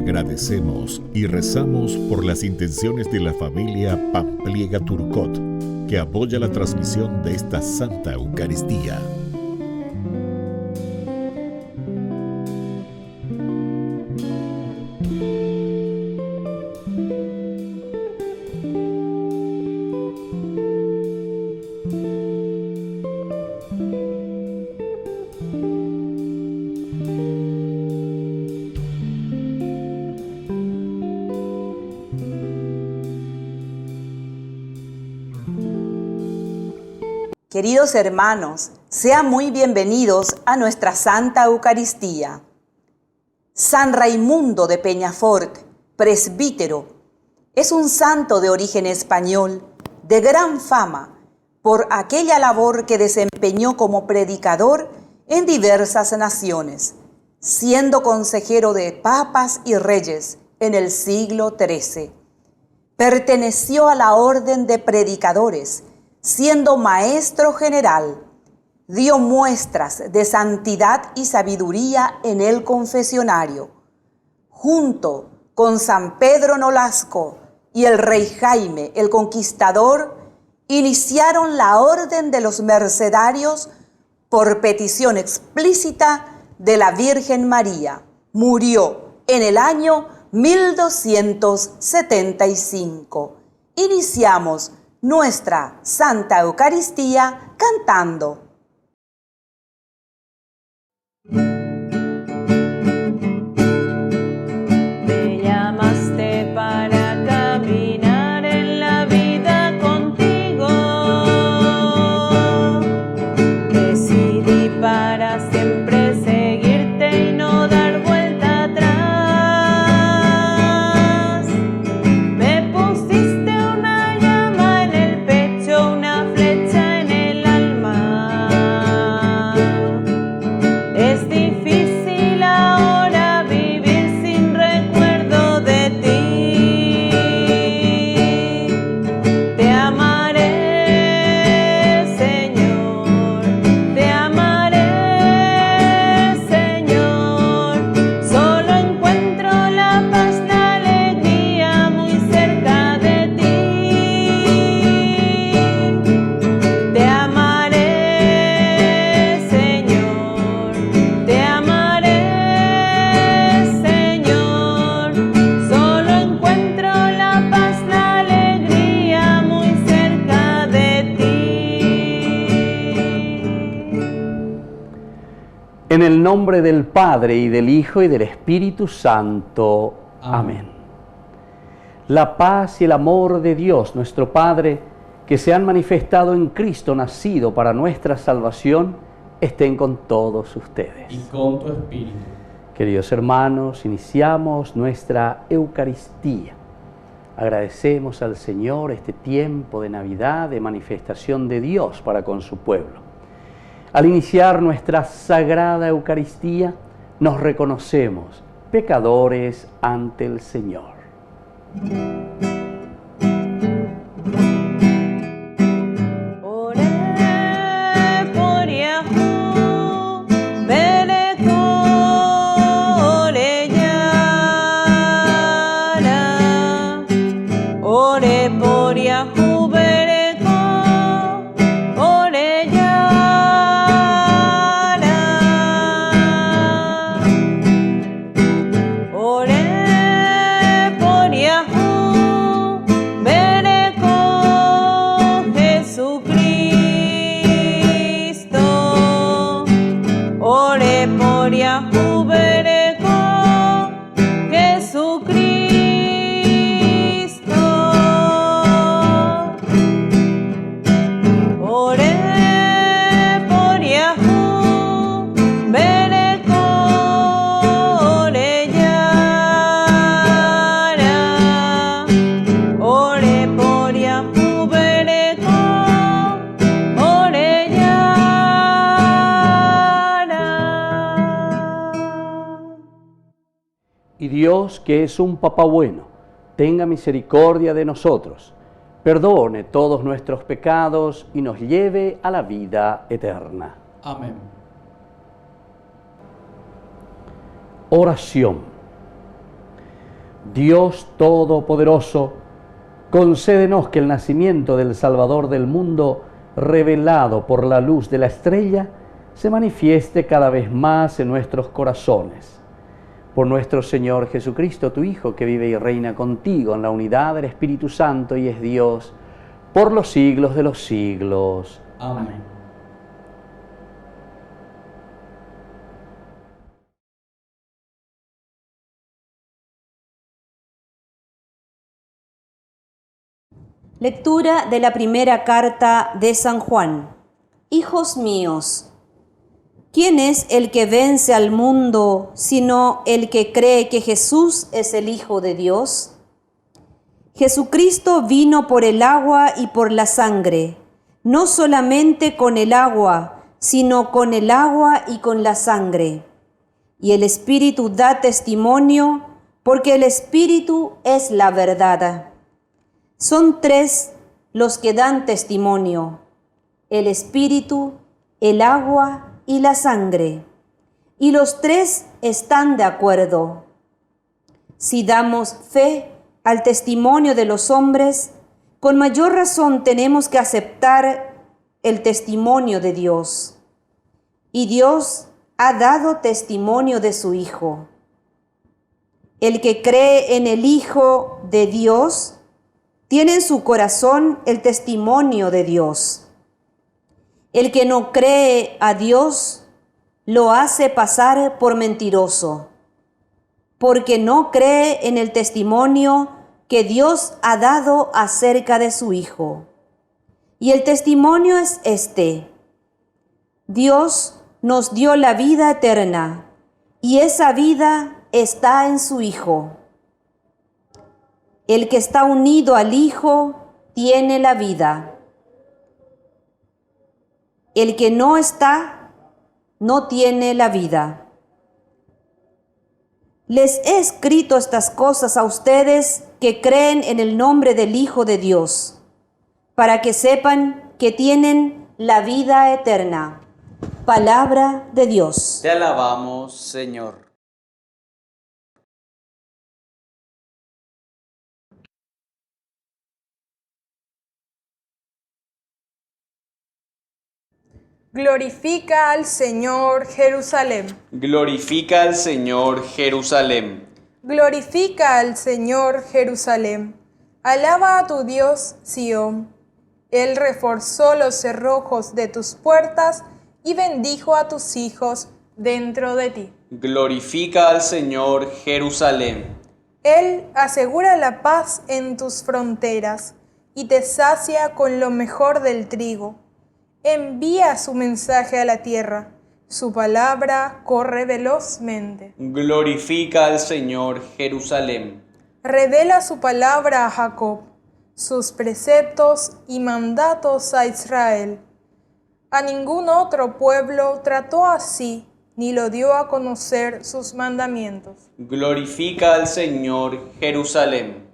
Agradecemos y rezamos por las intenciones de la familia Pampliega Turcot, que apoya la transmisión de esta Santa Eucaristía. Queridos hermanos, sean muy bienvenidos a nuestra Santa Eucaristía. San Raimundo de Peñafort, presbítero, es un santo de origen español, de gran fama, por aquella labor que desempeñó como predicador en diversas naciones, siendo consejero de papas y reyes en el siglo XIII. Perteneció a la orden de predicadores, siendo maestro general. Dio muestras de santidad y sabiduría en el confesionario. Junto con San Pedro Nolasco y el rey Jaime el Conquistador, iniciaron la orden de los mercedarios por petición explícita de la Virgen María. Murió en el año 1275. Iniciamos nuestra Santa Eucaristía cantando. Me llamaste para caminar en la vida contigo. Decidí para siempre seguirte y no dar vuelta atrás. Me pusiste una llama en el pecho, una flecha en el alma. Es difícil ahora vivir sin recuerdo de ti. Te amaré, Señor, te amaré, Señor. Solo encuentro la paz, la alegría muy cerca de ti. Te amaré, Señor, te amaré, Señor. Solo encuentro la paz, la alegría muy cerca de ti. En el nombre del Padre, y del Hijo, y del Espíritu Santo. Amén. La paz y el amor de Dios, nuestro Padre, que se han manifestado en Cristo nacido para nuestra salvación, estén con todos ustedes. Y con tu espíritu. Queridos hermanos, iniciamos nuestra Eucaristía. Agradecemos al Señor este tiempo de Navidad, de manifestación de Dios para con su pueblo. Al iniciar nuestra Sagrada Eucaristía, nos reconocemos pecadores ante el Señor. Oré por Yahú, Bereko Orellana. Oré por Yahú, Bereko Orellana. Oré por Yahú, Bereko Jesucristo. Oré por Yahú, Bereko Jesucristo. Oré por Yahú, Bereko Orellana. Oré por Yahú, Bereko Orellana. Y Dios, que es un Papá bueno, tenga misericordia de nosotros, perdone todos nuestros pecados y nos lleve a la vida eterna. Amén. Oración. Dios Todopoderoso, concédenos que el nacimiento del Salvador del mundo, revelado por la luz de la estrella, se manifieste cada vez más en nuestros corazones. Por nuestro Señor Jesucristo, tu Hijo, que vive y reina contigo en la unidad del Espíritu Santo y es Dios, por los siglos de los siglos. Amén. Lectura de la primera carta de San Juan. Hijos míos, ¿quién es el que vence al mundo sino el que cree que Jesús es el Hijo de Dios? Jesucristo vino por el agua y por la sangre, no solamente con el agua, sino con el agua y con la sangre. Y el Espíritu da testimonio, porque el Espíritu es la verdad. Son tres los que dan testimonio: el Espíritu, el agua y la sangre. Y los tres están de acuerdo. Si damos fe al testimonio de los hombres, con mayor razón tenemos que aceptar el testimonio de Dios. Y Dios ha dado testimonio de su Hijo. El que cree en el Hijo de Dios tiene en su corazón el testimonio de Dios. El que no cree a Dios lo hace pasar por mentiroso, porque no cree en el testimonio que Dios ha dado acerca de su Hijo. Y el testimonio es este: Dios nos dio la vida eterna, y esa vida está en su Hijo. El que está unido al Hijo tiene la vida. El que no está, no tiene la vida. Les he escrito estas cosas a ustedes que creen en el nombre del Hijo de Dios, para que sepan que tienen la vida eterna. Palabra de Dios. Te alabamos, Señor. Glorifica al Señor, Jerusalén. Glorifica al Señor, Jerusalén. Glorifica al Señor, Jerusalén. Alaba a tu Dios, Sión. Él reforzó los cerrojos de tus puertas y bendijo a tus hijos dentro de ti. Glorifica al Señor, Jerusalén. Él asegura la paz en tus fronteras y te sacia con lo mejor del trigo. Envía su mensaje a la tierra, su palabra corre velozmente. Glorifica al Señor, Jerusalén. Revela su palabra a Jacob, sus preceptos y mandatos a Israel. A ningún otro pueblo trató así, ni lo dio a conocer sus mandamientos. Glorifica al Señor, Jerusalén.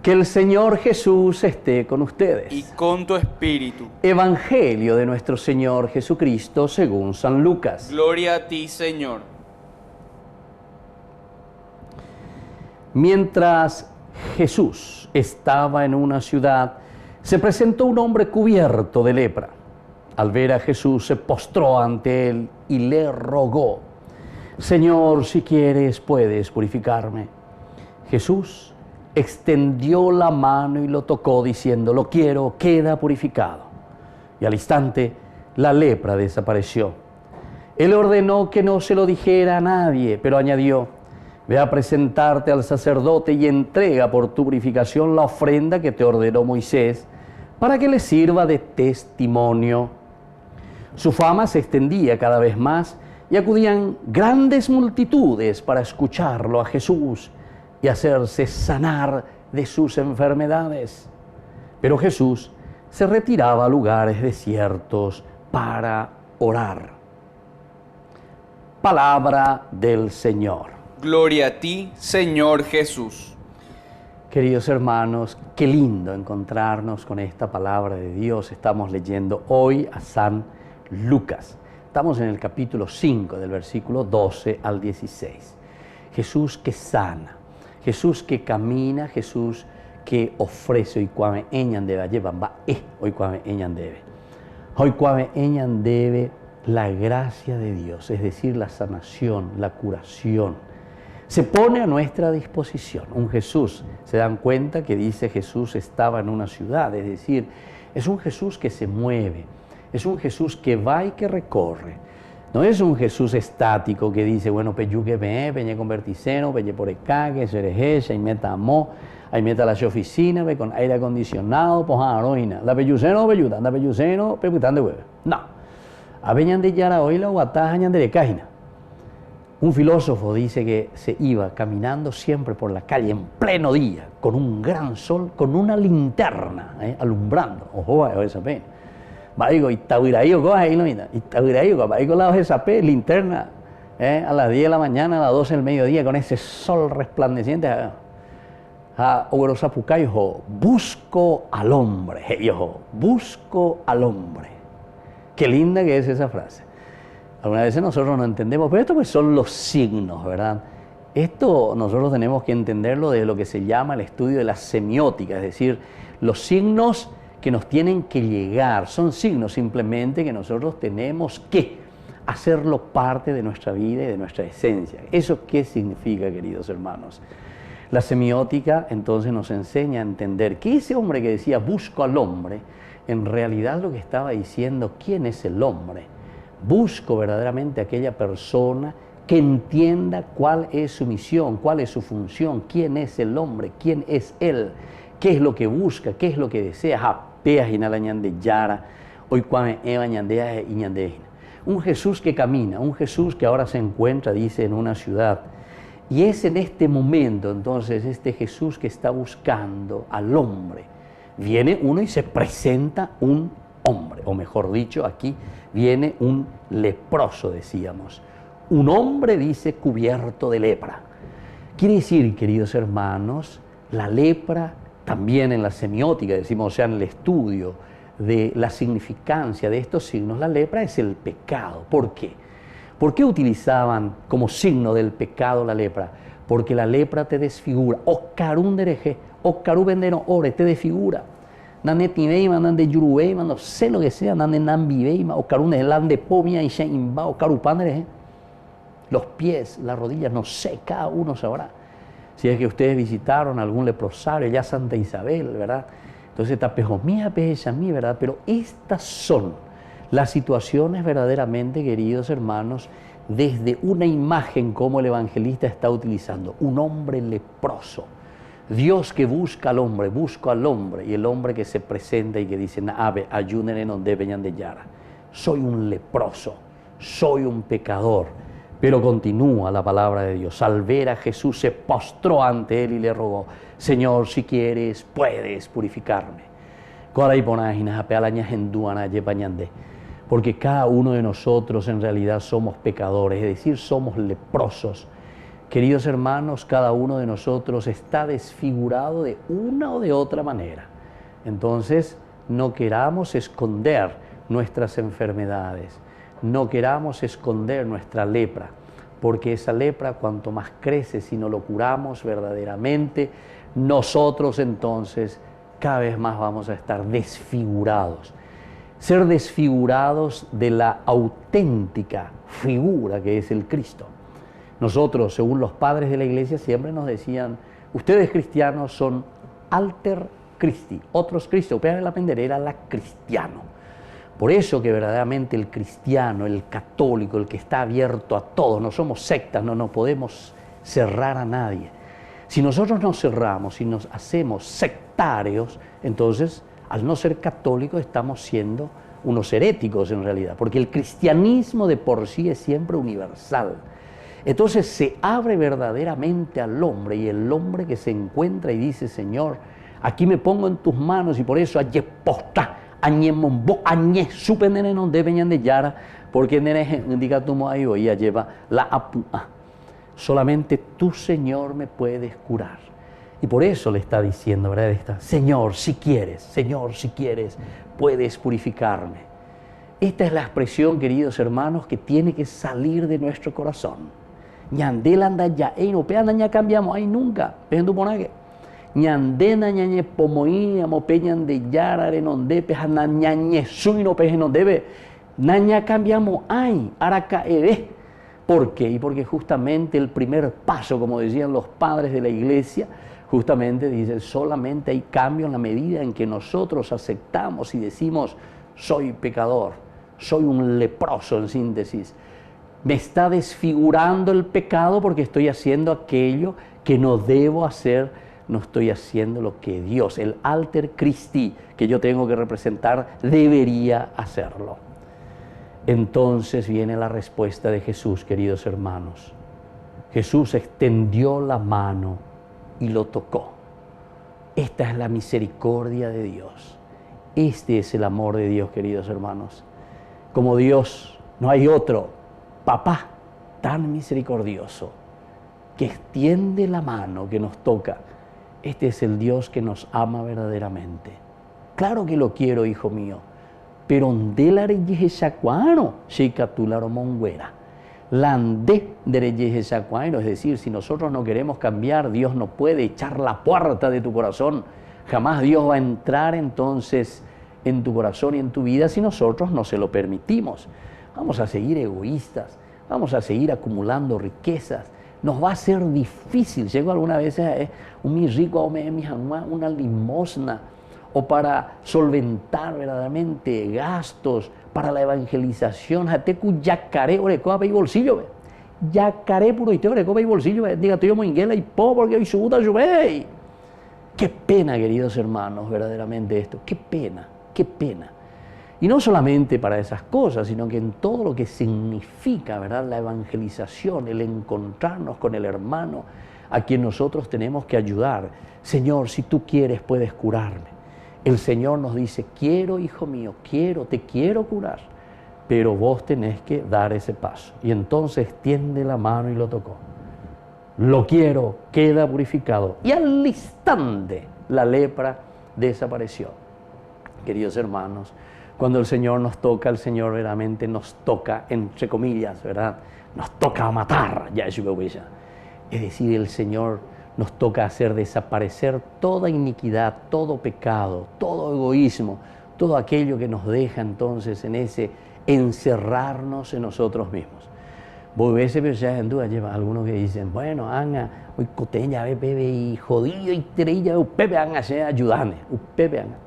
Que el Señor Jesús esté con ustedes. Y con tu espíritu. Evangelio de nuestro Señor Jesucristo según San Lucas. Gloria a ti, Señor. Mientras Jesús estaba en una ciudad, se presentó un hombre cubierto de lepra. Al ver a Jesús, se postró ante él y le rogó: Señor, si quieres, puedes purificarme. Jesús extendió la mano y lo tocó, diciendo: lo quiero, queda purificado. Y al instante la lepra desapareció. Él ordenó que no se lo dijera a nadie, pero añadió: ve a presentarte al sacerdote y entrega por tu purificación la ofrenda que te ordenó Moisés, para que le sirva de testimonio. Su fama se extendía cada vez más y acudían grandes multitudes para escucharlo a Jesús y hacerse sanar de sus enfermedades. Pero Jesús se retiraba a lugares desiertos para orar. Palabra del Señor. Gloria a ti, Señor Jesús. Queridos hermanos, qué lindo encontrarnos con esta palabra de Dios. Estamos leyendo hoy a San Lucas. Estamos en el capítulo 5, del versículo 12 al 16. Jesús que sana, Jesús que camina, Jesús que ofrece hoy cuame eñan debe llevan va hoy cuame eñan debe. Hoy cuame eñan debe la gracia de Dios, es decir, la sanación, la curación. Se pone a nuestra disposición. Un Jesús, se dan cuenta que dice Jesús estaba en una ciudad, es decir, es un Jesús que se mueve, es un Jesús que va y que recorre. No es un Jesús estático que dice, bueno, peyu que me, peñe converticeno, peñe por ecague, serejecha, y meta amó, ahí meta la oficina, ve con aire acondicionado, poja aroina. La peyuceno, peyutan, la peyuceno, peputan de hueve. No. A veñan de yara hoy la guatajañan de cágina. Un filósofo dice que se iba caminando siempre por la calle en pleno día, con un gran sol, con una linterna, alumbrando. Ojo, esa pena. Va, digo, y tabiraío, coja ahí, no mira. Y tabiraío, va, con la esa pe, linterna, a las 10 de la mañana, a las 12 del mediodía, con ese sol resplandeciente. Ogrosapucayo, busco al hombre. Busco al hombre. Qué linda que es esa frase. Algunas veces nosotros no entendemos, pero esto pues son los signos, ¿verdad? Esto nosotros tenemos que entenderlo de lo que se llama el estudio de la semiótica, es decir, los signos que nos tienen que llegar, son signos simplemente que nosotros tenemos que hacerlo parte de nuestra vida y de nuestra esencia. ¿Eso qué significa, queridos hermanos? La semiótica entonces nos enseña a entender que ese hombre que decía busco al hombre, en realidad lo que estaba diciendo, ¿quién es el hombre? Busco verdaderamente a aquella persona que entienda cuál es su misión, cuál es su función, quién es el hombre, quién es él, qué es lo que busca, qué es lo que desea. Un Jesús que camina, un Jesús que ahora se encuentra, dice, en una ciudad. Y es en este momento, entonces, este Jesús que está buscando al hombre. Viene uno y se presenta un hombre, o mejor dicho, aquí viene un leproso, decíamos. Un hombre, dice, cubierto de lepra. Quiere decir, queridos hermanos, la lepra también en la semiótica, decimos, o sea, en el estudio de la significancia de estos signos, la lepra es el pecado. ¿Por qué? ¿Por qué utilizaban como signo del pecado la lepra? Porque la lepra te desfigura. O carún dereje, o carú vendeno ore, te desfigura. Nande tibeima, nande yurubeima, no sé lo que sea, nande nambibeima, o carún de pomia y sheimba, o carupandereje. Los pies, las rodillas, no sé, cada uno sabrá. Si es que ustedes visitaron algún leprosario, ya Santa Isabel, ¿verdad? Entonces, tapejomía, mí, ¿verdad? Pero estas son las situaciones verdaderamente, queridos hermanos, desde una imagen como el evangelista está utilizando, un hombre leproso. Dios que busca al hombre, busco al hombre, y el hombre que se presenta y que dice, ave, ayúdenle donde vengan de Yara. Soy un leproso, soy un pecador. Pero continúa la palabra de Dios. Al ver a Jesús se postró ante él y le rogó, Señor, si quieres, puedes purificarme. Porque cada uno de nosotros en realidad somos pecadores, es decir, somos leprosos. Queridos hermanos, cada uno de nosotros está desfigurado de una o de otra manera. Entonces, no queramos esconder nuestras enfermedades, no queramos esconder nuestra lepra, porque esa lepra, cuanto más crece, si no lo curamos verdaderamente, nosotros entonces cada vez más vamos a estar desfigurados. Ser desfigurados de la auténtica figura que es el Cristo. Nosotros, según los padres de la iglesia, siempre nos decían, ustedes cristianos son alter Christi, otros Cristo, pero la penderera la cristiano. Por eso que verdaderamente el cristiano, el católico, el que está abierto a todo, no somos sectas, no podemos cerrar a nadie. Si nosotros nos cerramos, si nos hacemos sectarios, entonces al no ser católicos estamos siendo unos heréticos en realidad, porque el cristianismo de por sí es siempre universal. Entonces se abre verdaderamente al hombre, y el hombre que se encuentra y dice, Señor, aquí me pongo en tus manos, y por eso añe posta, añe mombo, añe supenene no deben de yara, porque nene indica tu ahí hoy lleva la apua. Solamente tú, Señor, me puedes curar. Y por eso le está diciendo, ¿verdad? Señor, si quieres, puedes purificarme. Esta es la expresión, queridos hermanos, que tiene que salir de nuestro corazón. Ñandelanda ya, no peanda ña cambiamos, ahí nunca, pejando ponaque. Ñandena ñañe pomoí, amo peñan de yarare nonde, pejana ñañe sui no peje no debe. Naña cambiamos, ay, araca ebe. ¿Por qué? Y porque justamente el primer paso, como decían los padres de la iglesia, justamente dice, solamente hay cambio en la medida en que nosotros aceptamos y decimos, soy pecador, soy un leproso en síntesis. Me está desfigurando el pecado porque estoy haciendo aquello que no debo hacer, no estoy haciendo lo que Dios, el alter Christi, que yo tengo que representar, debería hacerlo. Entonces viene la respuesta de Jesús, queridos hermanos. Jesús extendió la mano y lo tocó. Esta es la misericordia de Dios. Este es el amor de Dios, queridos hermanos. Como Dios, no hay otro papá tan misericordioso que extiende la mano, que nos toca. Este es el Dios que nos ama verdaderamente. Claro que lo quiero, hijo mío, pero ndelare yehesacuano, sheikatularo monguera. Lande de yehesacuano, es decir, si nosotros no queremos cambiar, Dios no puede echar la puerta de tu corazón. Jamás Dios va a entrar entonces en tu corazón y en tu vida si nosotros no se lo permitimos. Vamos a seguir egoístas, vamos a seguir acumulando riquezas. Nos va a ser difícil. Llego alguna vez a un rico una limosna, o para solventar verdaderamente gastos para la evangelización. Jatecu yacaré orecoa y bolsillo. Yacaré puro y te orecoa y bolsillo. Diga tú yo moinguela y po porque hoy subuta lluvey. Qué pena, queridos hermanos, verdaderamente esto. Qué pena, qué pena. Y no solamente para esas cosas, sino que en todo lo que significa, ¿verdad?, la evangelización, el encontrarnos con el hermano a quien nosotros tenemos que ayudar. Señor, si tú quieres, puedes curarme. El Señor nos dice, quiero, hijo mío, te quiero curar, pero vos tenés que dar ese paso. Y entonces tiende la mano y lo tocó. Lo quiero, queda purificado. Y al instante la lepra desapareció. Queridos hermanos, cuando el Señor nos toca, el Señor verdaderamente nos toca, entre comillas, ¿verdad? Nos toca matar, ya es huella. Es decir, el Señor nos toca hacer desaparecer toda iniquidad, todo pecado, todo egoísmo, todo aquello que nos deja entonces en ese encerrarnos en nosotros mismos. Vos ves, pero ya en duda lleva algunos que dicen, bueno, anga, hoy coteña, bebé, y jodido, y trilla, pepe, anga, sea, ayúdame, pepe, anga.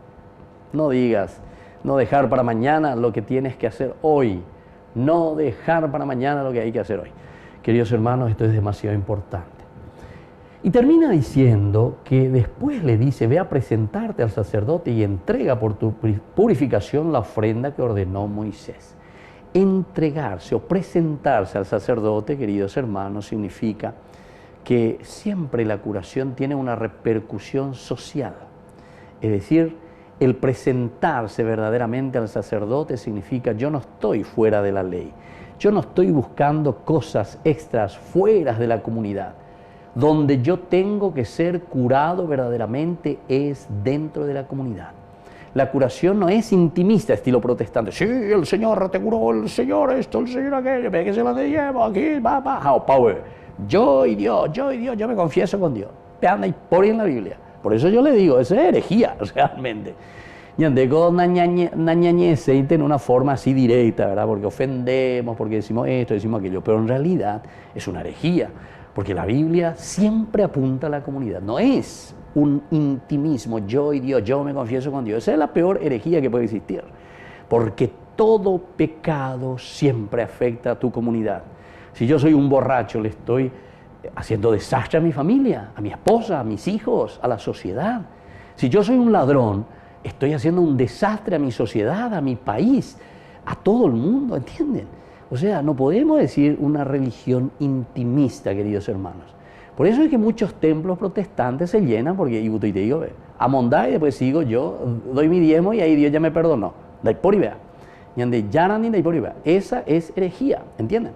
No digas, no dejar para mañana lo que tienes que hacer hoy, no dejar para mañana lo que hay que hacer hoy. Queridos hermanos, esto es demasiado importante. Y termina diciendo que después le dice, ve a presentarte al sacerdote y entrega por tu purificación la ofrenda que ordenó Moisés. Entregarse o presentarse al sacerdote, queridos hermanos, significa que siempre la curación tiene una repercusión social. Es decir, el presentarse verdaderamente al sacerdote significa yo no estoy fuera de la ley, yo no estoy buscando cosas extras fuera de la comunidad. Donde yo tengo que ser curado verdaderamente es dentro de la comunidad. La curación no es intimista, estilo protestante. Sí, el Señor te curó, el Señor esto, el Señor aquello, ve que se la llevo aquí, va, power. Yo y Dios, yo me confieso con Dios. Anda y por en la Biblia. Por eso yo le digo, eso es herejía, realmente. Y andego nañañece en una forma así directa, ¿verdad? Porque ofendemos, porque decimos esto, decimos aquello. Pero en realidad es una herejía. Porque la Biblia siempre apunta a la comunidad. No es un intimismo, yo y Dios, yo me confieso con Dios. Esa es la peor herejía que puede existir. Porque todo pecado siempre afecta a tu comunidad. Si yo soy un borracho, le estoy haciendo desastre a mi familia, a mi esposa, a mis hijos, a la sociedad. Si yo soy un ladrón, estoy haciendo un desastre a mi sociedad, a mi país, a todo el mundo, ¿entienden? O sea, no podemos decir una religión intimista, queridos hermanos. Por eso es que muchos templos protestantes se llenan, porque y te digo, amondá y después sigo yo, doy mi diezmo y ahí Dios ya me perdonó. Esa es herejía, ¿entienden?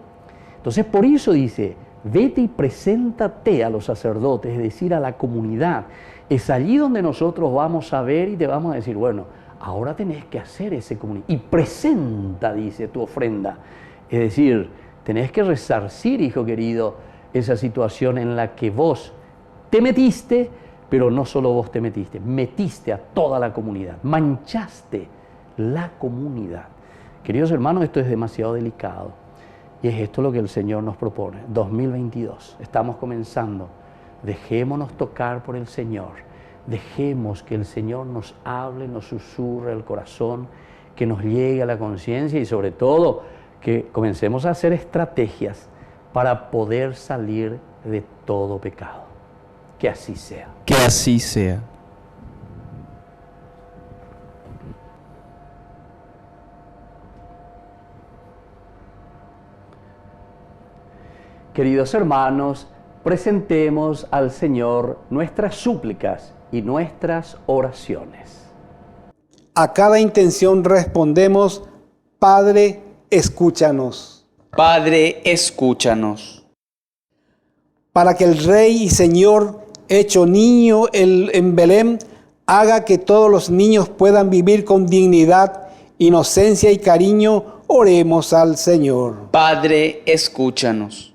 Entonces por eso dice, vete y preséntate a los sacerdotes, es decir, a la comunidad. Es allí donde nosotros vamos a ver y te vamos a decir, bueno, ahora tenés que hacer ese comunidad. Y presenta, dice, tu ofrenda. Es decir, tenés que resarcir, hijo querido, esa situación en la que vos te metiste, pero no solo vos te metiste a toda la comunidad, manchaste la comunidad. Queridos hermanos, esto es demasiado delicado y es esto lo que el Señor nos propone. 2022, estamos comenzando, dejémonos tocar por el Señor, dejemos que el Señor nos hable, nos susurre el corazón, que nos llegue a la conciencia y sobre todo que comencemos a hacer estrategias para poder salir de todo pecado. Que así sea. Que así sea. Queridos hermanos, presentemos al Señor nuestras súplicas y nuestras oraciones. A cada intención respondemos, Padre, escúchanos. Padre, escúchanos. Para que el Rey y Señor, hecho niño en Belén, haga que todos los niños puedan vivir con dignidad, inocencia y cariño, oremos al Señor. Padre, escúchanos.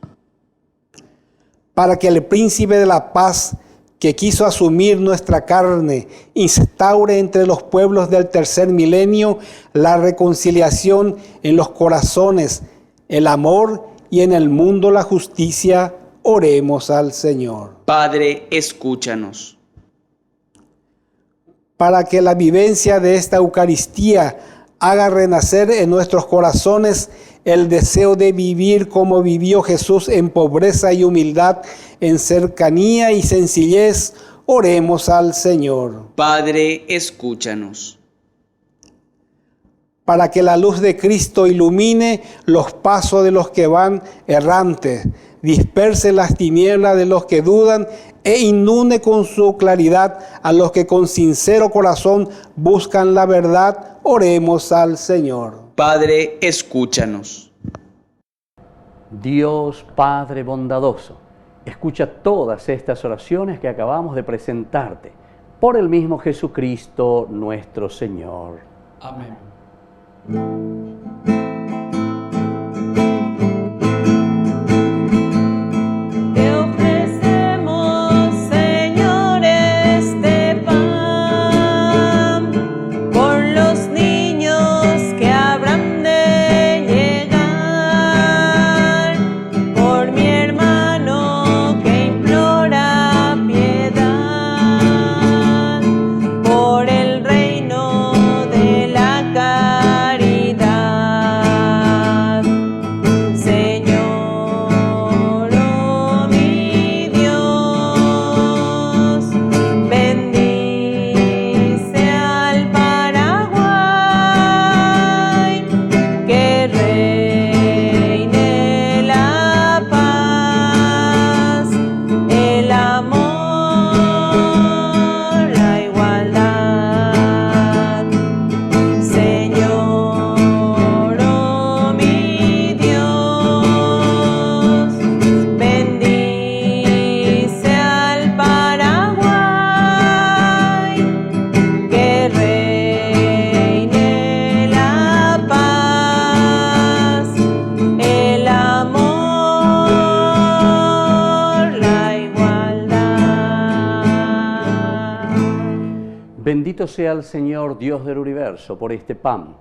Para que el Príncipe de la Paz, que quiso asumir nuestra carne, instaure entre los pueblos del tercer milenio la reconciliación en los corazones, el amor y en el mundo la justicia, oremos al Señor. Padre, escúchanos. Para que la vivencia de esta Eucaristía haga renacer en nuestros corazones el deseo de vivir como vivió Jesús en pobreza y humildad, en cercanía y sencillez, oremos al Señor. Padre, escúchanos. Para que la luz de Cristo ilumine los pasos de los que van errantes, disperse las tinieblas de los que dudan e inunde con su claridad a los que con sincero corazón buscan la verdad, oremos al Señor. Padre, escúchanos. Dios Padre bondadoso, escucha todas estas oraciones que acabamos de presentarte por el mismo Jesucristo nuestro Señor. Amén. Te ofrecemos, Señor, este pan por los niños que habrán de llegar, por mi hermano que implora piedad, por el reino de la caridad. Señor, oh mi Dios, bendice al Paraguay, que reine la paz, el amor, la igualdad. Señor, oh mi Dios, bendice al Paraguay, que reine la paz, el amor, la igualdad. Bendito sea el Señor Dios del universo por este pan,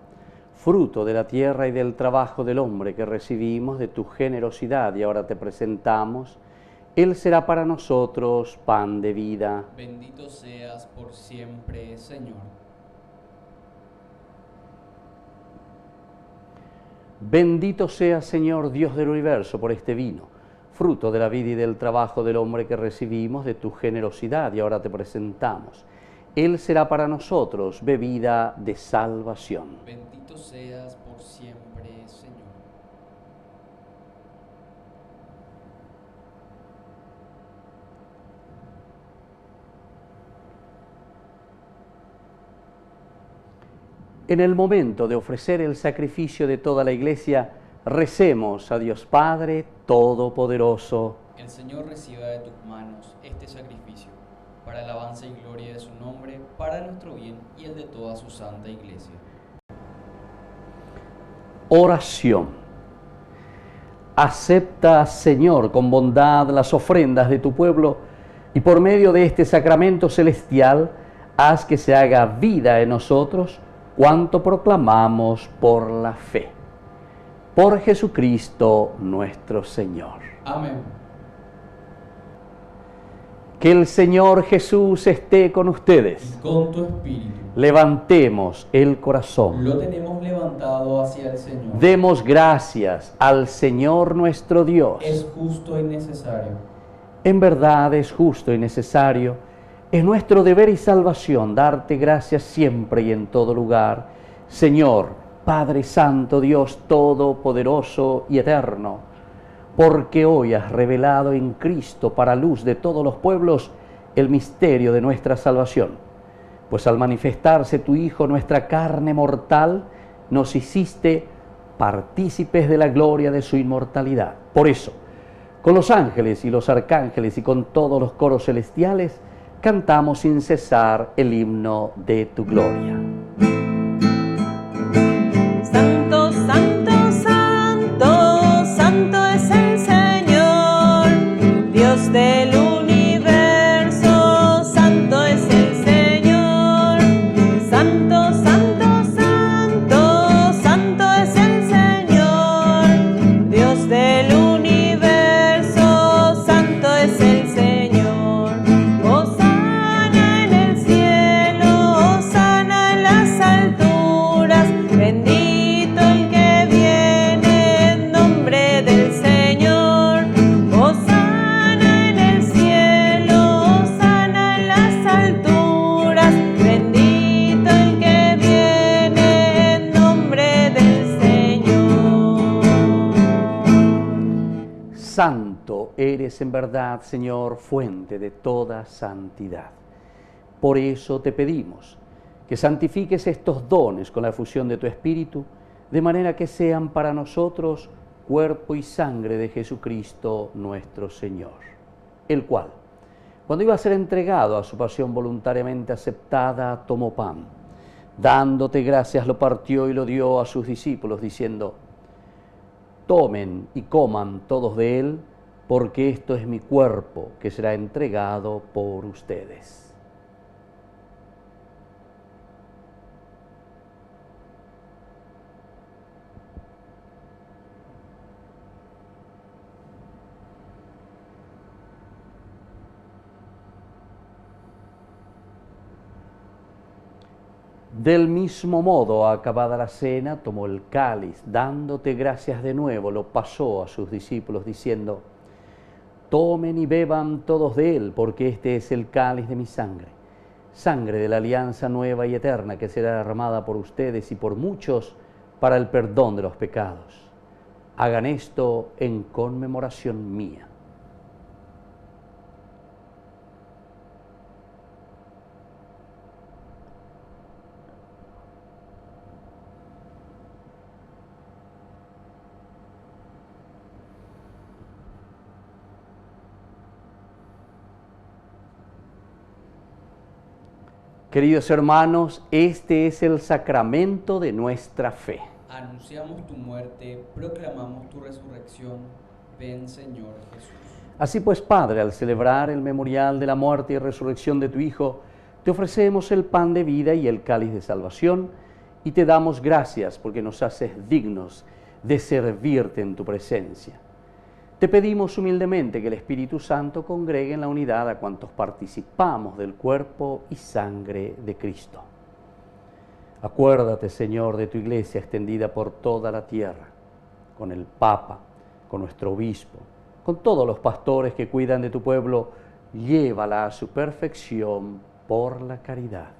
fruto de la tierra y del trabajo del hombre que recibimos de tu generosidad y ahora te presentamos. Él será para nosotros pan de vida. Bendito seas por siempre, Señor. Bendito sea, Señor Dios del universo, por este vino, fruto de la vida y del trabajo del hombre que recibimos de tu generosidad y ahora te presentamos. Él será para nosotros bebida de salvación. Bendito seas por siempre, Señor. En el momento de ofrecer el sacrificio de toda la Iglesia, recemos a Dios Padre Todopoderoso. El Señor reciba de tus manos este sacrificio, para alabanza y gloria de su nombre, para nuestro bien y el de toda su santa Iglesia. Oración. Acepta, Señor, con bondad las ofrendas de tu pueblo y por medio de este sacramento celestial, haz que se haga vida en nosotros cuanto proclamamos por la fe. Por Jesucristo nuestro Señor. Amén. Que el Señor Jesús esté con ustedes. Y con tu espíritu. Levantemos el corazón. Lo tenemos levantado hacia el Señor. Demos gracias al Señor nuestro Dios. Es justo y necesario. En verdad es justo y necesario, es nuestro deber y salvación darte gracias siempre y en todo lugar, Señor, Padre Santo, Dios Todopoderoso y Eterno, porque hoy has revelado en Cristo para luz de todos los pueblos el misterio de nuestra salvación. Pues al manifestarse tu Hijo, nuestra carne mortal, nos hiciste partícipes de la gloria de su inmortalidad. Por eso, con los ángeles y los arcángeles y con todos los coros celestiales, cantamos sin cesar el himno de tu gloria. Santo, santo, santo, santo es el Señor, Dios del universo, santo es el Señor. Santo, santo, santo, santo es el Señor, Dios del universo, santo es el Señor. Hosana en el cielo, hosana en las alturas, bendito el que viene en nombre del Señor. Hosana en el cielo, hosana en las alturas, bendito el que viene en nombre del Señor. Santo eres en verdad, Señor, fuente de toda santidad. Por eso te pedimos que santifiques estos dones con la efusión de tu Espíritu, de manera que sean para nosotros cuerpo y sangre de Jesucristo nuestro Señor, el cual, cuando iba a ser entregado a su pasión voluntariamente aceptada, tomó pan. Dándote gracias, lo partió y lo dio a sus discípulos, diciendo: tomen y coman todos de él, porque esto es mi cuerpo que será entregado por ustedes. Del mismo modo, acabada la cena, tomó el cáliz, dándote gracias de nuevo, lo pasó a sus discípulos, diciendo: tomen y beban todos de él, porque este es el cáliz de mi sangre, sangre de la alianza nueva y eterna, que será derramada por ustedes y por muchos para el perdón de los pecados. Hagan esto en conmemoración mía. Queridos hermanos, este es el sacramento de nuestra fe. Anunciamos tu muerte, proclamamos tu resurrección. Ven, Señor Jesús. Así pues, Padre, al celebrar el memorial de la muerte y resurrección de tu Hijo, te ofrecemos el pan de vida y el cáliz de salvación, y te damos gracias porque nos haces dignos de servirte en tu presencia. Te pedimos humildemente que el Espíritu Santo congregue en la unidad a cuantos participamos del cuerpo y sangre de Cristo. Acuérdate, Señor, de tu iglesia extendida por toda la tierra, con el Papa, con nuestro obispo, con todos los pastores que cuidan de tu pueblo, llévala a su perfección por la caridad.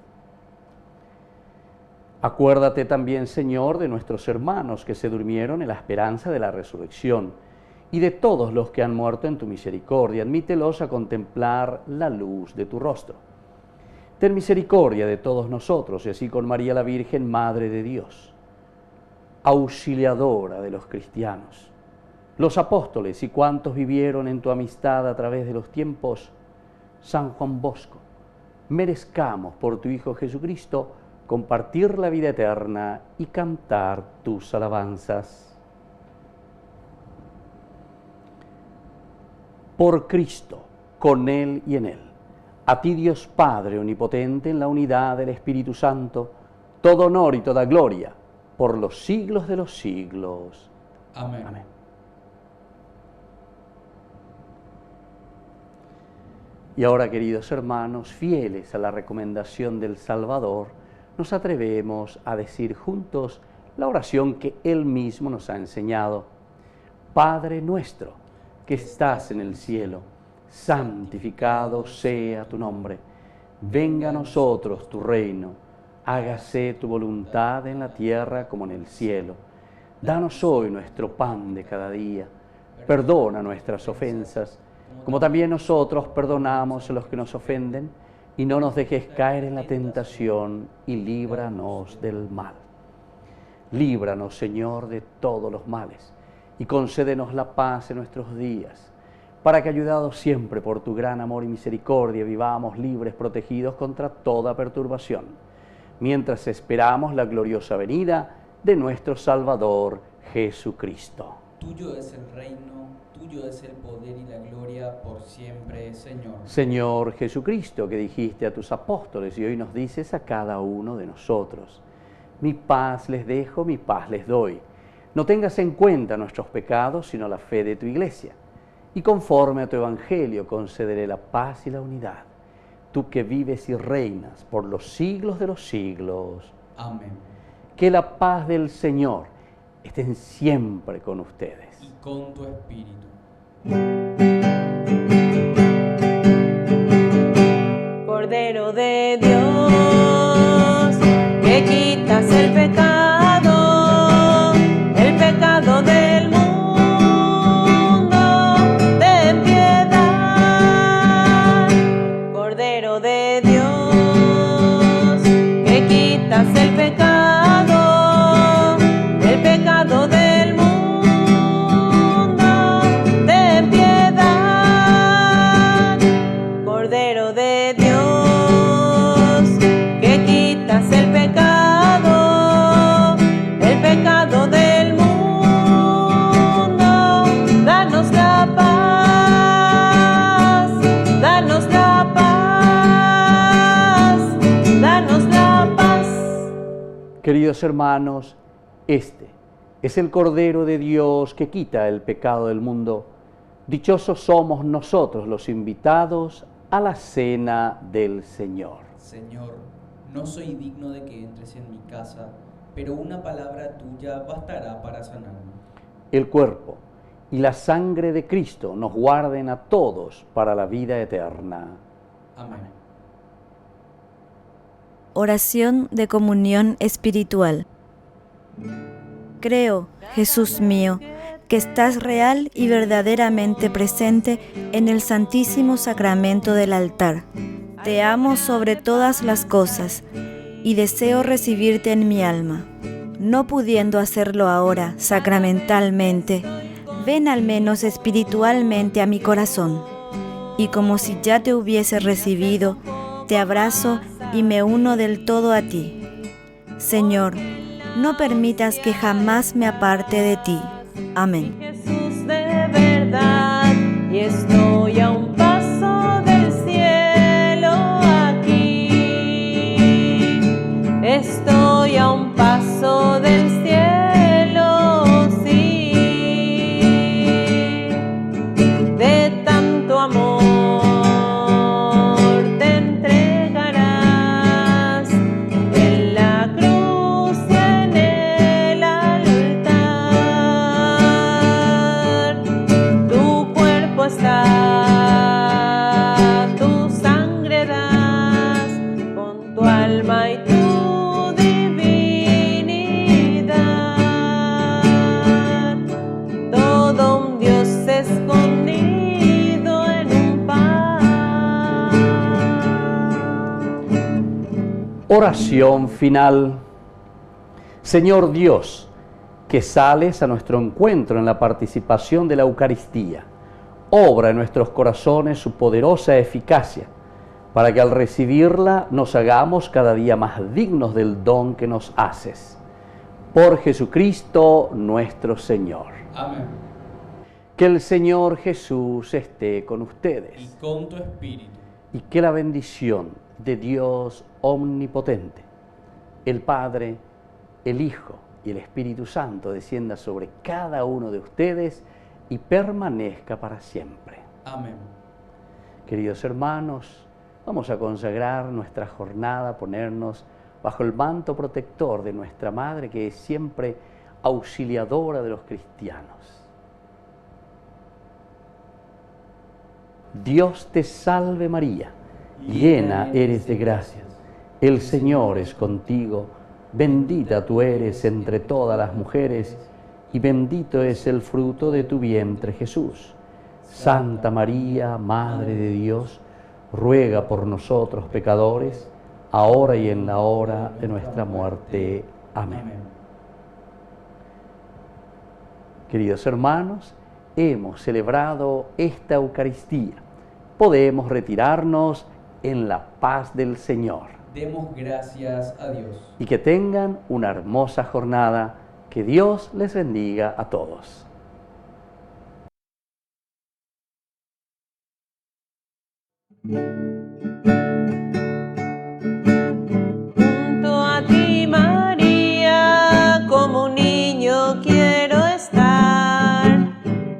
Acuérdate también, Señor, de nuestros hermanos que se durmieron en la esperanza de la resurrección y de todos los que han muerto en tu misericordia. Admítelos a contemplar la luz de tu rostro. Ten misericordia de todos nosotros, y así con María la Virgen, Madre de Dios, auxiliadora de los cristianos, los apóstoles y cuantos vivieron en tu amistad a través de los tiempos, San Juan Bosco, merezcamos por tu Hijo Jesucristo compartir la vida eterna y cantar tus alabanzas. Por Cristo, con Él y en Él, a ti Dios Padre Omnipotente, en la unidad del Espíritu Santo, todo honor y toda gloria, por los siglos de los siglos. Amén. Amén. Y ahora, queridos hermanos, fieles a la recomendación del Salvador, nos atrevemos a decir juntos la oración que Él mismo nos ha enseñado. Padre nuestro, que estás en el cielo, santificado sea tu nombre. Venga a nosotros tu reino. Hágase tu voluntad en la tierra como en el cielo. Danos hoy nuestro pan de cada día. Perdona nuestras ofensas, como también nosotros perdonamos a los que nos ofenden, y no nos dejes caer en la tentación, y líbranos del mal. Líbranos, Señor, de todos los males, y concédenos la paz en nuestros días, para que, ayudados siempre por tu gran amor y misericordia, vivamos libres, protegidos contra toda perturbación, mientras esperamos la gloriosa venida de nuestro Salvador Jesucristo. Tuyo es el reino, tuyo es el poder y la gloria por siempre, Señor. Señor Jesucristo, que dijiste a tus apóstoles y hoy nos dices a cada uno de nosotros: mi paz les dejo, mi paz les doy. No tengas en cuenta nuestros pecados, sino la fe de tu Iglesia. Y conforme a tu Evangelio concederé la paz y la unidad. Tú que vives y reinas por los siglos de los siglos. Amén. Que la paz del Señor esté siempre con ustedes. Y con tu espíritu. Cordero de Dios, que quitas el pecado del mundo, ten piedad. Cordero de Dios, que quitas el pecado del mundo, ten piedad. Cordero de Dios, que quitas el pecado del mundo, danos la paz, danos la paz, danos la paz. Queridos hermanos, este es el Cordero de Dios que quita el pecado del mundo. Dichosos somos nosotros los invitados a la cena del Señor. Señor, no soy digno de que entres en mi casa, pero una palabra tuya bastará para sanarme. El cuerpo y la sangre de Cristo nos guarden a todos para la vida eterna. Amén. Oración de comunión espiritual. Creo, Jesús mío, que estás real y verdaderamente presente en el Santísimo Sacramento del altar. Te amo sobre todas las cosas y deseo recibirte en mi alma. No pudiendo hacerlo ahora sacramentalmente, ven al menos espiritualmente a mi corazón. Y como si ya te hubiese recibido, te abrazo y me uno del todo a ti. Señor, no permitas que jamás me aparte de ti. Amén. Jesús de verdad, y estoy a un paso del cielo aquí. Estoy a un paso del cielo, sí, de tanto amor te entregarás en la cruz y en el altar. Tu cuerpo está, tu sangre das, Oración final. Señor Dios, que sales a nuestro encuentro en la participación de la Eucaristía, obra en nuestros corazones su poderosa eficacia, para que al recibirla nos hagamos cada día más dignos del don que nos haces. Por Jesucristo nuestro Señor. Amén. Que el Señor Jesús esté con ustedes. Y con tu espíritu. Y que la bendición de Dios omnipotente, el Padre, el Hijo y el Espíritu Santo descienda sobre cada uno de ustedes y permanezca para siempre. Amén. Queridos hermanos, vamos a consagrar nuestra jornada, ponernos bajo el manto protector de nuestra Madre, que es siempre auxiliadora de los cristianos. Dios te salve María, llena eres de gracia, el Señor es contigo, bendita tú eres entre todas las mujeres, y bendito es el fruto de tu vientre Jesús. Santa María, Madre de Dios, ruega por nosotros pecadores, ahora y en la hora de nuestra muerte. Amén. Queridos hermanos, hemos celebrado esta Eucaristía. Podemos retirarnos en la paz del Señor. Demos gracias a Dios. Y que tengan una hermosa jornada. Que Dios les bendiga a todos. Junto a ti, María, como un niño quiero estar.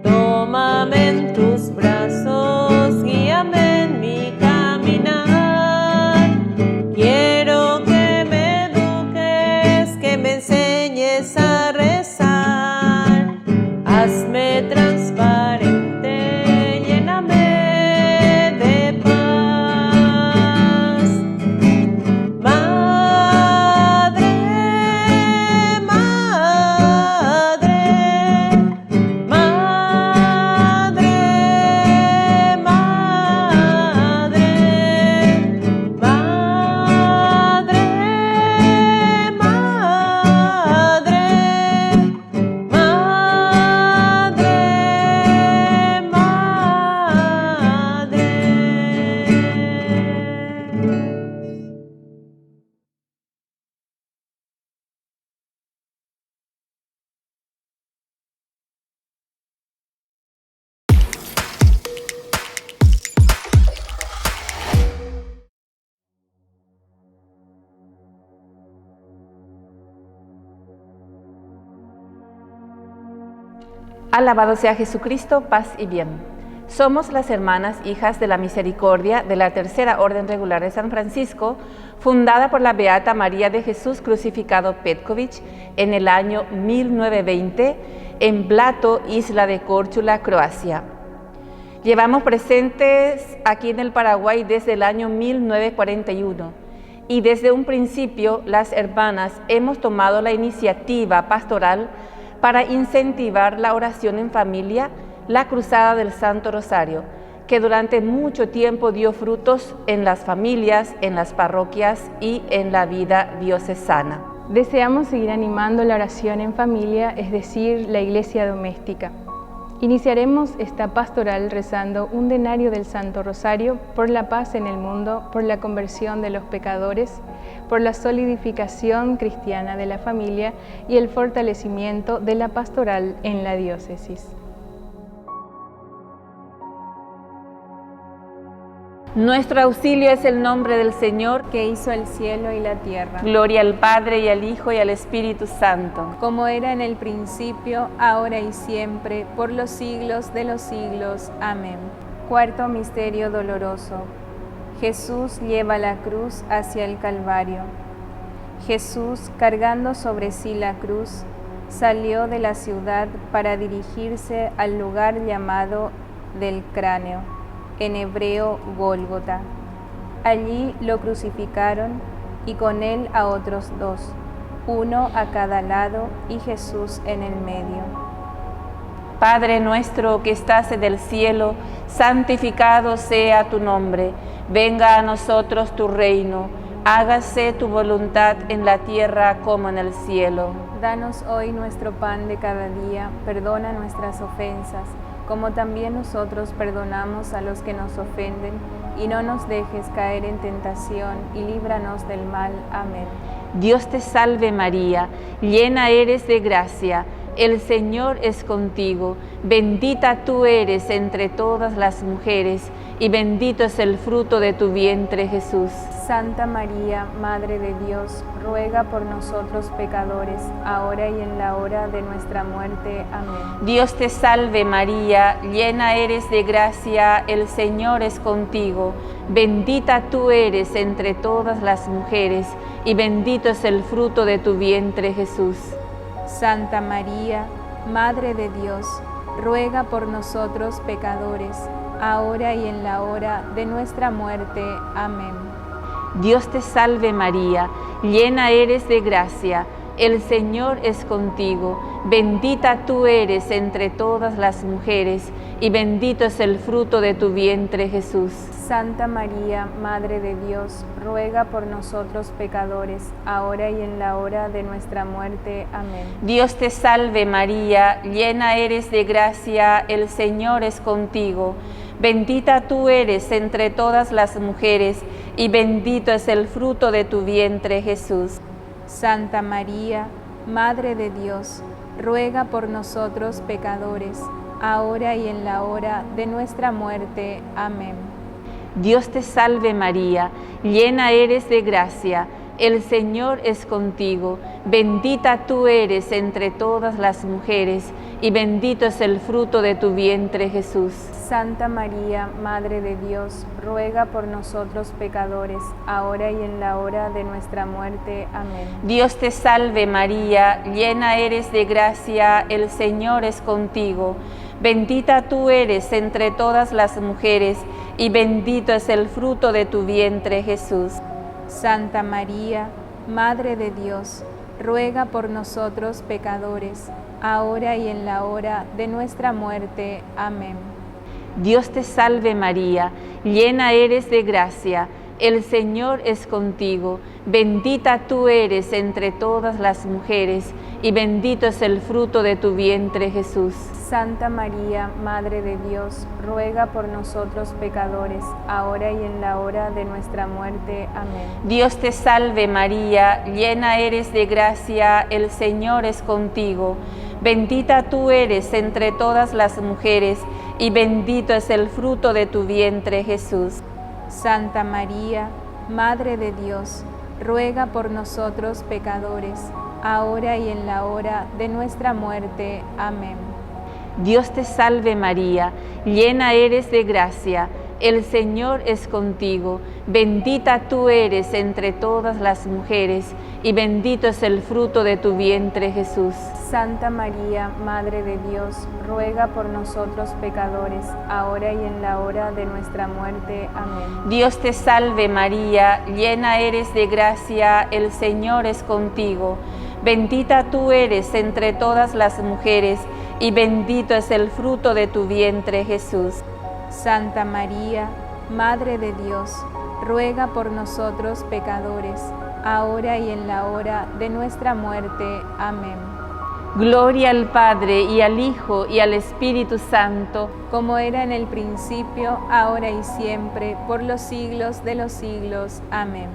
Tómame en tus brazos, guíame en mi caminar. Quiero que me eduques, que me enseñes a rezar. Hazme transparente, lléname de paz. Madre, madre, madre, madre, madre, madre, Alabado sea Jesucristo, paz y bien. Somos las hermanas hijas de la misericordia de la Tercera Orden Regular de San Francisco, fundada por la Beata María de Jesús Crucificado Petković en el año 1920 en Blato, isla de Córčula, Croacia. Llevamos presentes aquí en el Paraguay desde el año 1941 y desde un principio las hermanas hemos tomado la iniciativa pastoral para incentivar la oración en familia, la Cruzada del Santo Rosario, que durante mucho tiempo dio frutos en las familias, en las parroquias y en la vida diocesana. Deseamos seguir animando la oración en familia, es decir, la iglesia doméstica. Iniciaremos esta pastoral rezando un denario del Santo Rosario por la paz en el mundo, por la conversión de los pecadores, por la solidificación cristiana de la familia y el fortalecimiento de la pastoral en la diócesis. Nuestro auxilio es el nombre del Señor, que hizo el cielo y la tierra. Gloria al Padre, y al Hijo, y al Espíritu Santo. Como era en el principio, ahora y siempre, por los siglos de los siglos. Amén. Cuarto misterio doloroso. Jesús lleva la cruz hacia el Calvario. Jesús, cargando sobre sí la cruz, salió de la ciudad para dirigirse al lugar llamado del cráneo, en hebreo Gólgota. Allí lo crucificaron y con él a otros dos, uno a cada lado y Jesús en el medio. Padre nuestro que estás en el cielo, santificado sea tu nombre. Venga a nosotros tu reino. Hágase tu voluntad en la tierra como en el cielo. Danos hoy nuestro pan de cada día, perdona nuestras ofensas, como también nosotros perdonamos a los que nos ofenden, y no nos dejes caer en tentación, y líbranos del mal. Amén. Dios te salve María, llena eres de gracia, el Señor es contigo, bendita tú eres entre todas las mujeres, y bendito es el fruto de tu vientre, Jesús. Santa María, Madre de Dios, ruega por nosotros pecadores, ahora y en la hora de nuestra muerte. Amén. Dios te salve María, llena eres de gracia, el Señor es contigo, bendita tú eres entre todas las mujeres, y bendito es el fruto de tu vientre, Jesús. Santa María, Madre de Dios, ruega por nosotros pecadores, ahora y en la hora de nuestra muerte. Amén. Dios te salve María, llena eres de gracia, el Señor es contigo, bendita tú eres entre todas las mujeres, y bendito es el fruto de tu vientre, Jesús. Santa María, Madre de Dios, ruega por nosotros pecadores, ahora y en la hora de nuestra muerte. Amén. Dios te salve María, llena eres de gracia, el Señor es contigo, bendita tú eres entre todas las mujeres, y bendito es el fruto de tu vientre, Jesús. Santa María, Madre de Dios, ruega por nosotros pecadores, ahora y en la hora de nuestra muerte. Amén. Dios te salve María, llena eres de gracia, el Señor es contigo, bendita tú eres entre todas las mujeres, y bendito es el fruto de tu vientre, Jesús. Santa María, Madre de Dios, ruega por nosotros pecadores, ahora y en la hora de nuestra muerte. Amén. Dios te salve María, llena eres de gracia, el Señor es contigo, bendita tú eres entre todas las mujeres, y bendito es el fruto de tu vientre, Jesús. Santa María, Madre de Dios, ruega por nosotros pecadores, ahora y en la hora de nuestra muerte. Amén. Dios te salve María, llena eres de gracia, el Señor es contigo, bendita tú eres entre todas las mujeres, y bendito es el fruto de tu vientre, Jesús. Santa María, Madre de Dios, ruega por nosotros pecadores, ahora y en la hora de nuestra muerte. Amén. Dios te salve María, llena eres de gracia, el Señor es contigo, bendita tú eres entre todas las mujeres, y bendito es el fruto de tu vientre, Jesús. Santa María, Madre de Dios, ruega por nosotros pecadores, ahora y en la hora de nuestra muerte. Amén. Dios te salve María, llena eres de gracia, el Señor es contigo, bendita tú eres entre todas las mujeres, y bendito es el fruto de tu vientre, Jesús. Santa María, Madre de Dios, ruega por nosotros pecadores, ahora y en la hora de nuestra muerte. Amén. Dios te salve María, llena eres de gracia, el Señor es contigo, bendita tú eres entre todas las mujeres, y bendito es el fruto de tu vientre, Jesús. Santa María, Madre de Dios, ruega por nosotros pecadores, ahora y en la hora de nuestra muerte. Amén. Gloria al Padre, y al Hijo, y al Espíritu Santo, como era en el principio, ahora y siempre, por los siglos de los siglos. Amén.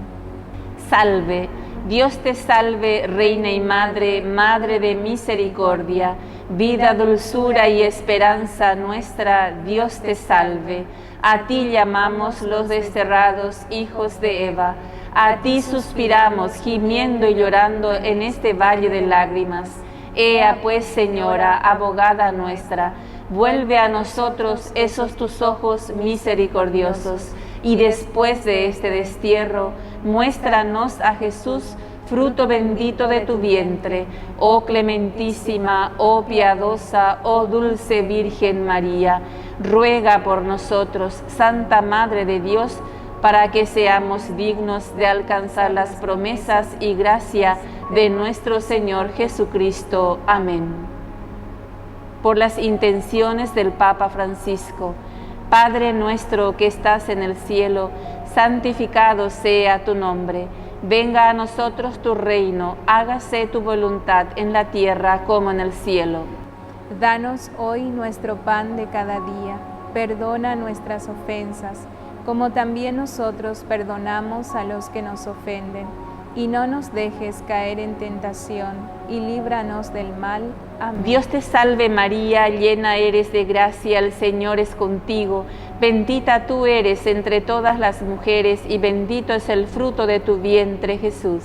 Salve, Dios te salve, Reina y Madre, Madre de misericordia, vida, dulzura y esperanza nuestra, Dios te salve. A ti llamamos los desterrados hijos de Eva, a ti suspiramos, gimiendo y llorando en este valle de lágrimas. Ea pues, Señora, abogada nuestra, vuelve a nosotros esos tus ojos misericordiosos, y después de este destierro, muéstranos a Jesús, fruto bendito de tu vientre, oh clementísima, oh piadosa, oh dulce Virgen María. Ruega por nosotros, Santa Madre de Dios, para que seamos dignos de alcanzar las promesas y gracia de nuestro Señor Jesucristo. Amén. Por las intenciones del Papa Francisco, Padre nuestro que estás en el cielo, santificado sea tu nombre. Venga a nosotros tu reino, hágase tu voluntad en la tierra como en el cielo. Danos hoy nuestro pan de cada día. Perdona nuestras ofensas, como también nosotros perdonamos a los que nos ofenden. Y no nos dejes caer en tentación, y líbranos del mal. Amén. Dios te salve María, llena eres de gracia, el Señor es contigo. Bendita tú eres entre todas las mujeres, y bendito es el fruto de tu vientre, Jesús.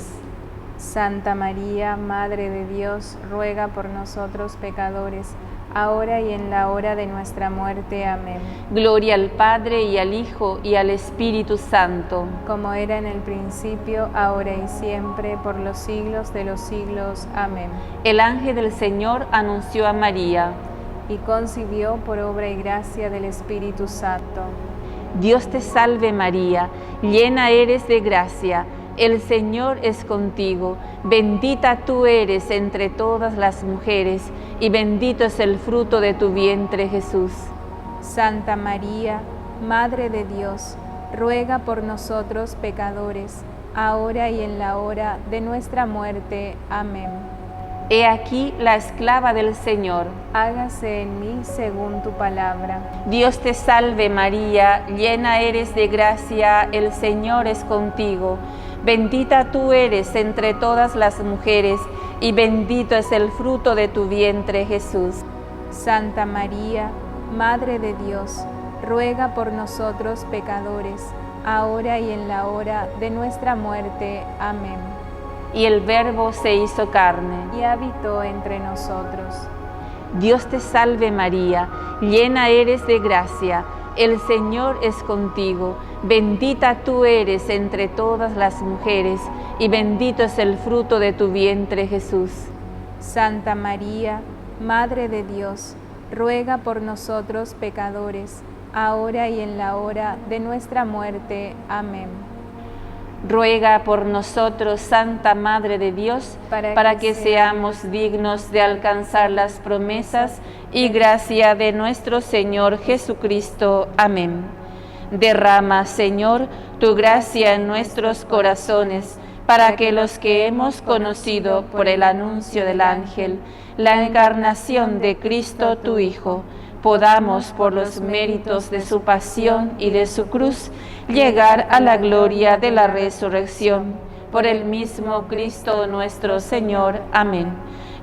Santa María, Madre de Dios, ruega por nosotros pecadores, ahora y en la hora de nuestra muerte. Amén. Gloria al Padre, y al Hijo, y al Espíritu Santo. Como era en el principio, ahora y siempre, por los siglos de los siglos. Amén. El ángel del Señor anunció a María, y concibió por obra y gracia del Espíritu Santo. Dios te salve María, llena eres de gracia, el Señor es contigo, bendita tú eres entre todas las mujeres, y bendito es el fruto de tu vientre, Jesús. Santa María, Madre de Dios, ruega por nosotros pecadores, ahora y en la hora de nuestra muerte. Amén. He aquí la esclava del Señor. Hágase en mí según tu palabra. Dios te salve María, llena eres de gracia, el Señor es contigo. Bendita tú eres entre todas las mujeres, y bendito es el fruto de tu vientre, Jesús. Santa María, Madre de Dios, ruega por nosotros pecadores, ahora y en la hora de nuestra muerte. Amén. Y el Verbo se hizo carne y habitó entre nosotros. Dios te salve María, llena eres de gracia, el Señor es contigo, bendita tú eres entre todas las mujeres, y bendito es el fruto de tu vientre, Jesús. Santa María, Madre de Dios, ruega por nosotros pecadores, ahora y en la hora de nuestra muerte. Amén. Ruega por nosotros, Santa Madre de Dios, para que seamos dignos de alcanzar las promesas y gracia de nuestro Señor Jesucristo. Amén. Derrama, Señor, tu gracia en nuestros corazones, para que los que hemos conocido por el anuncio del ángel la encarnación de Cristo tu Hijo, podamos, por los méritos de su pasión y de su cruz, llegar a la gloria de la resurrección. Por el mismo Cristo nuestro Señor. Amén.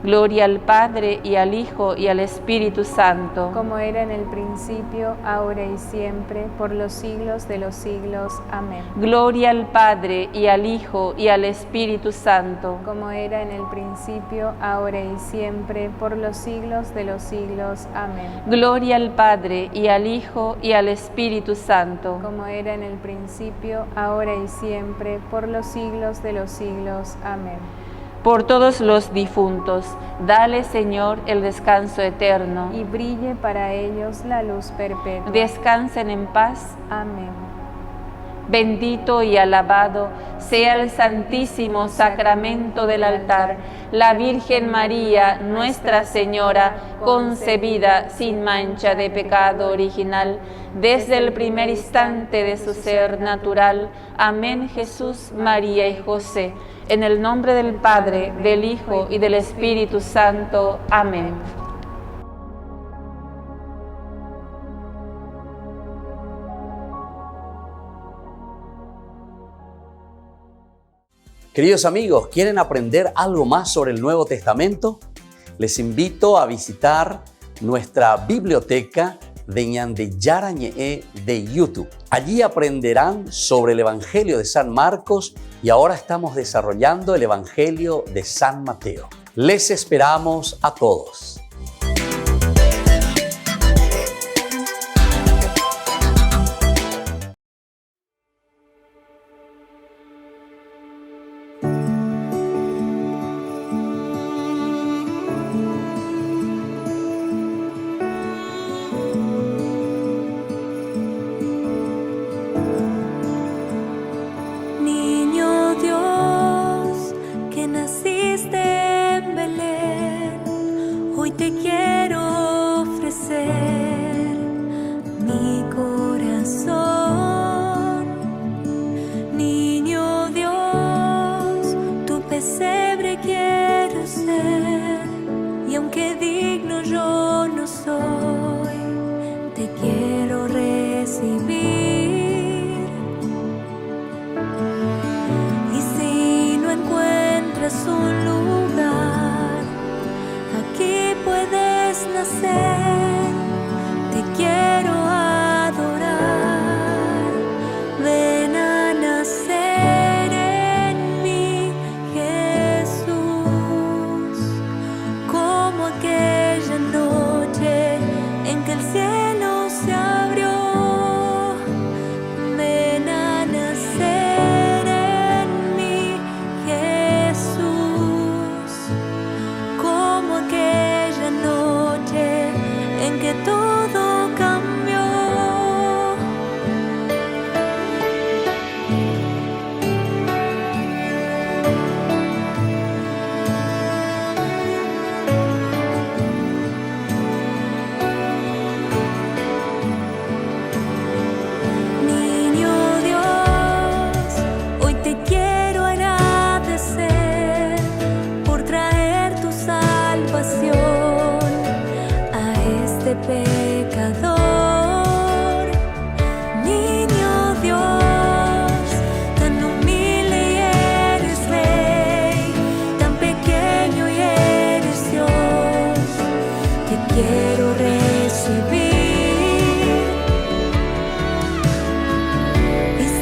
Gloria al Padre, y al Hijo, y al Espíritu Santo. Como era en el principio, ahora y siempre, por los siglos de los siglos. Amén. Gloria al Padre, y al Hijo, y al Espíritu Santo. Como era en el principio, ahora y siempre, por los siglos de los siglos. Amén. Gloria al Padre, y al Hijo, y al Espíritu Santo. Como era en el principio, ahora y siempre, por los siglos de los siglos. Amén. Por todos los difuntos, dale, Señor, el descanso eterno. Y brille para ellos la luz perpetua. Descansen en paz. Amén. Bendito y alabado sea el santísimo sacramento del altar, la Virgen María, Nuestra Señora, concebida sin mancha de pecado original, desde el primer instante de su ser natural. Amén. Jesús, María y José, en el nombre del Padre, del Hijo y del Espíritu Santo. Amén. Queridos amigos, ¿quieren aprender algo más sobre el Nuevo Testamento? Les invito a visitar nuestra biblioteca de Ñande Yarañe de YouTube. Allí aprenderán sobre el Evangelio de San Marcos y ahora estamos desarrollando el Evangelio de San Mateo. Les esperamos a todos. Hoy te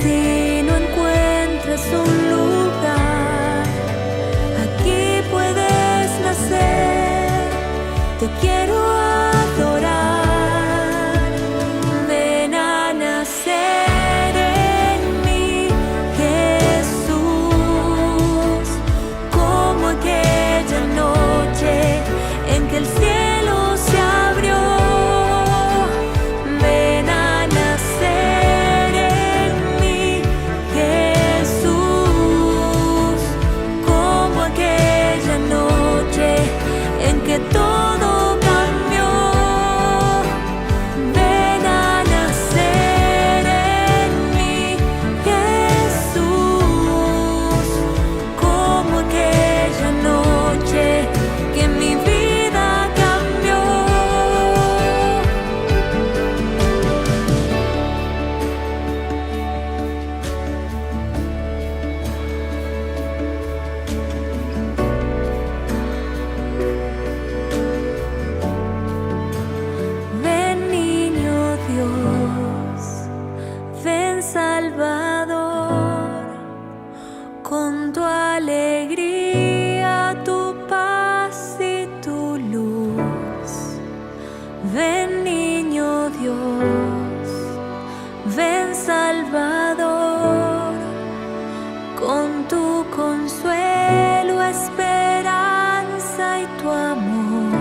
si no encuentras un lugar, aquí puedes nacer. Te quiero adorar. Ven a nacer en mí, Jesús, como aquella noche en que el cielo se abrió. Ven a nacer en mí, Jesús, como aquella noche en que todo cambió. Ven a nacer en mí, Jesús, como aquella noche que mi vida cambió. Ven niño Dios, ven Salvador, con tu alegría, tu paz y tu luz. Ven niño Dios, ven Salvador, con tu consuelo, esperanza y tu amor.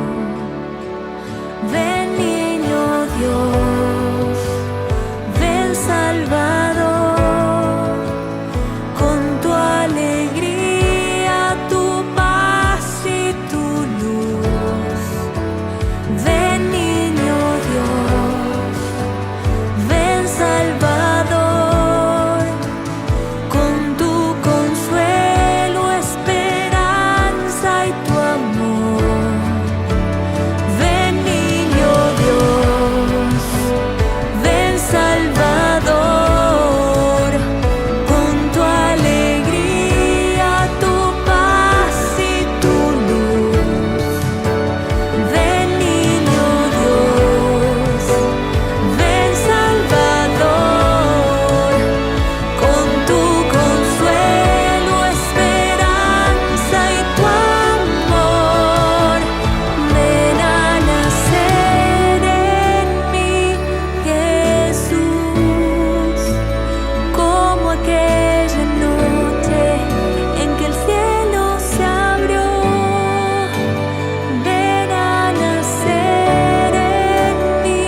Ven niño Dios, ven Salvador, con tu alegría, tu paz y tu luz. Ven niño Dios, ven Salvador, con tu consuelo, esperanza y tu amor. Ven niño Dios, ven Salvador, con tu alegría, tu paz y tu luz. Ven niño Dios, ven Salvador, con tu consuelo, esperanza y tu amor. Ven a nacer en mí, Jesús, como aquella noche en que el cielo se abrió. Ven a nacer en mí,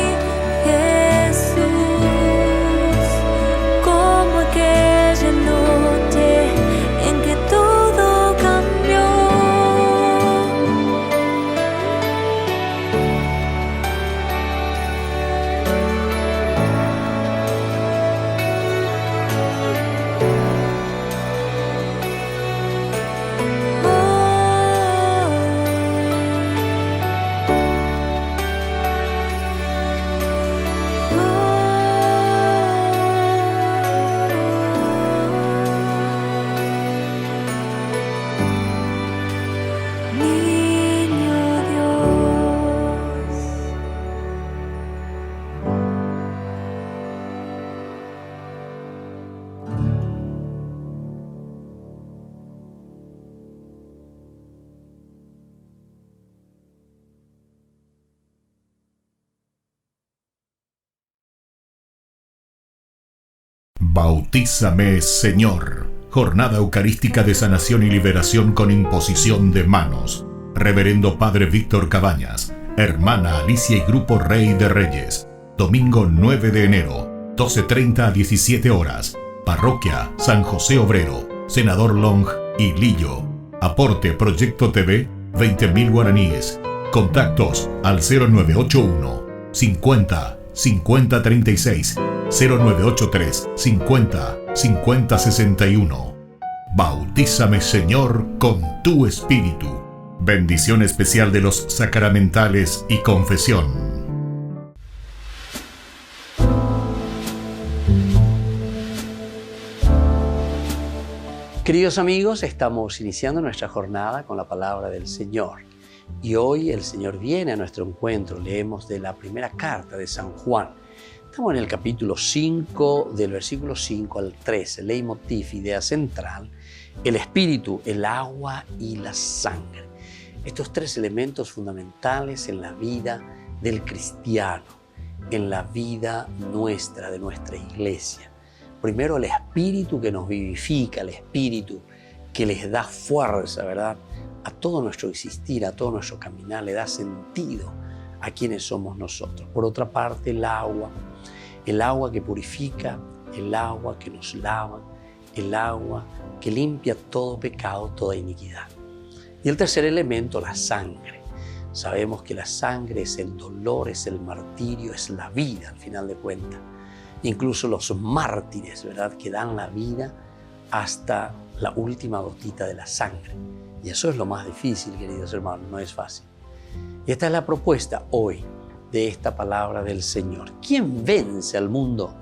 Jesús, como aquella noche en que todo cambió. Niño Dios. Bautízame, Señor. Jornada Eucarística de Sanación y Liberación con imposición de manos. Reverendo Padre Víctor Cabañas, Hermana Alicia y Grupo Rey de Reyes. Domingo 9 de enero, 12:30 a 17 horas. Parroquia San José Obrero, Senador Long y Lillo. Aporte Proyecto TV, 20.000 guaraníes. Contactos al 0981 50 50 36, 0983 50 50 61. Bautízame, Señor, con tu Espíritu. Bendición especial de los sacramentales y confesión. Queridos amigos, estamos iniciando nuestra jornada con la palabra del Señor. Y hoy el Señor viene a nuestro encuentro. Leemos de la primera carta de San Juan. Estamos en el capítulo 5, del versículo 5 al 13, leitmotiv, idea central, el espíritu, el agua y la sangre. Estos tres elementos fundamentales en la vida del cristiano, en la vida nuestra, de nuestra iglesia. Primero, el espíritu que nos vivifica, el espíritu que les da fuerza, ¿verdad?, a todo nuestro existir, a todo nuestro caminar, le da sentido a quienes somos nosotros. Por otra parte, el agua que purifica, el agua que nos lava, el agua que limpia todo pecado, toda iniquidad. Y el tercer elemento, la sangre. Sabemos que la sangre es el dolor, es el martirio, es la vida al final de cuentas. Incluso los mártires, ¿verdad?, que dan la vida hasta la última gotita de la sangre. Y eso es lo más difícil, queridos hermanos, no es fácil. Y esta es la propuesta hoy de esta palabra del Señor. ¿Quién vence al mundo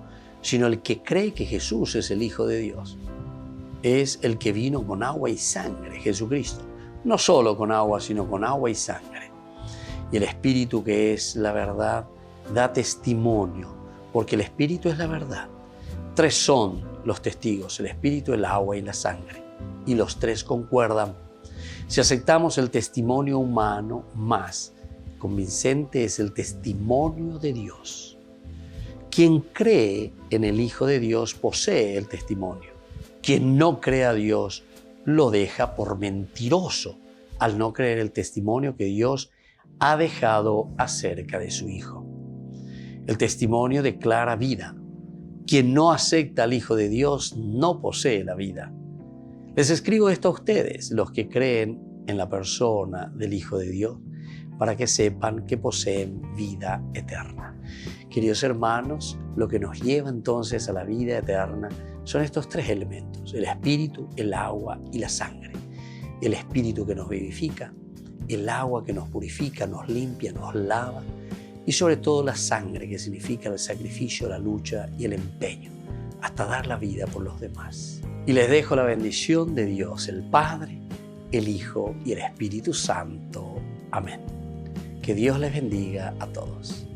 sino el que cree que Jesús es el Hijo de Dios? Es el que vino con agua y sangre, Jesucristo. No solo con agua, sino con agua y sangre. Y el Espíritu, que es la verdad, da testimonio, porque el Espíritu es la verdad. Tres son los testigos: el Espíritu, el agua y la sangre. Y los tres concuerdan. Si aceptamos el testimonio humano, más convincente es el testimonio de Dios. Quien cree en el Hijo de Dios posee el testimonio. Quien no cree a Dios lo deja por mentiroso, al no creer el testimonio que Dios ha dejado acerca de su Hijo. El testimonio declara vida. Quien no acepta al Hijo de Dios no posee la vida. Les escribo esto a ustedes, los que creen en la persona del Hijo de Dios, para que sepan que poseen vida eterna. Queridos hermanos, lo que nos lleva entonces a la vida eterna son estos tres elementos: el Espíritu, el agua y la sangre. El Espíritu que nos vivifica, el agua que nos purifica, nos limpia, nos lava, y sobre todo la sangre, que significa el sacrificio, la lucha y el empeño, hasta dar la vida por los demás. Y les dejo la bendición de Dios, el Padre, el Hijo y el Espíritu Santo. Amén. Que Dios les bendiga a todos.